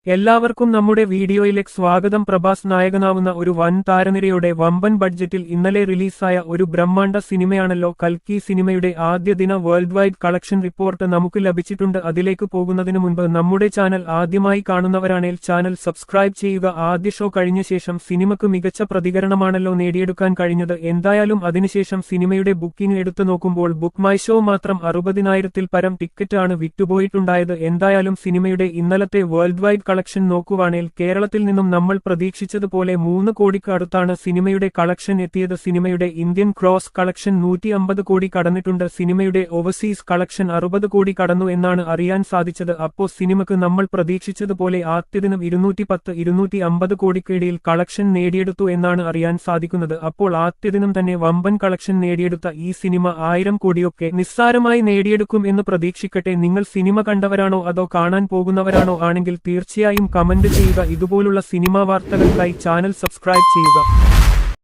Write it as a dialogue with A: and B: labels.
A: എല്ലാവർക്കും നമ്മുടെ വീഡിയോയിലേക്ക് സ്വാഗതം. പ്രഭാസ് നായകനാവുന്ന ഒരു വൻ താരനിരയുടെ വമ്പൻ ബഡ്ജറ്റിൽ ഇന്നലെ റിലീസായ ഒരു ബ്രഹ്മാണ്ഡ സിനിമയാണല്ലോ കൽക്കി. സിനിമയുടെ ആദ്യ ദിന വേൾഡ് വൈഡ് കളക്ഷൻ റിപ്പോർട്ട് നമുക്ക് ലഭിച്ചിട്ടുണ്ട്. അതിലേക്ക് പോകുന്നതിന് മുൻപ് നമ്മുടെ ചാനൽ ആദ്യമായി കാണുന്നവരാണെങ്കിൽ ചാനൽ സബ്സ്ക്രൈബ് ചെയ്യുക. ആദ്യ ഷോ കഴിഞ്ഞ ശേഷം സിനിമയ്ക്ക് മികച്ച പ്രതികരണമാണല്ലോ നേടിയെടുക്കാൻ കഴിഞ്ഞത്. എന്തായാലും അതിനുശേഷം സിനിമയുടെ ബുക്കിംഗ് എടുത്തു നോക്കുമ്പോൾ ബുക്ക് മൈ ഷോ മാത്രം 60,000-ൽ പരം ടിക്കറ്റാണ് വിറ്റുപോയിട്ടുണ്ടായത്. എന്തായാലും സിനിമയുടെ ഇന്നലത്തെ വേൾഡ് വൈഡ് കളക്ഷൻ നോക്കുവാണെങ്കിൽ കേരളത്തിൽ നിന്നും നമ്മൾ പ്രതീക്ഷിച്ചതുപോലെ 3 കോടിക്ക് അടുത്താണ് സിനിമയുടെ കളക്ഷൻ എത്തിയത്. സിനിമയുടെ ഇന്ത്യൻ ക്രോസ് കളക്ഷൻ 150 കോടി കടന്നിട്ടുണ്ട്. സിനിമയുടെ ഓവർസീസ് കളക്ഷൻ 60 കോടി കടന്നു എന്നാണ് അറിയാൻ സാധിച്ചത്. അപ്പോൾ സിനിമയ്ക്ക് നമ്മൾ പ്രതീക്ഷിച്ചതുപോലെ ആദ്യദിനം 210-250 കോടിക്കിടയിൽ കളക്ഷൻ നേടിയെടുത്തു എന്നാണ് അറിയാൻ സാധിക്കുന്നത്. അപ്പോൾ ആദ്യദിനം തന്നെ വമ്പൻ കളക്ഷൻ നേടിയെടുത്ത ഈ സിനിമ 1000 കോടിയൊക്കെ നിസ്സാരമായി നേടിയെടുക്കും എന്ന് പ്രതീക്ഷിക്കട്ടെ. നിങ്ങൾ സിനിമ കണ്ടവരാണോ അതോ കാണാൻ പോകുന്നവരാണോ ആണെങ്കിൽ തീർച്ചയായും കമന്റ് ചെയ്യുക. ഇതുപോലുള്ള സിനിമാ വാർത്തകൾക്കായി ചാനൽ സബ്സ്ക്രൈബ് ചെയ്യുക.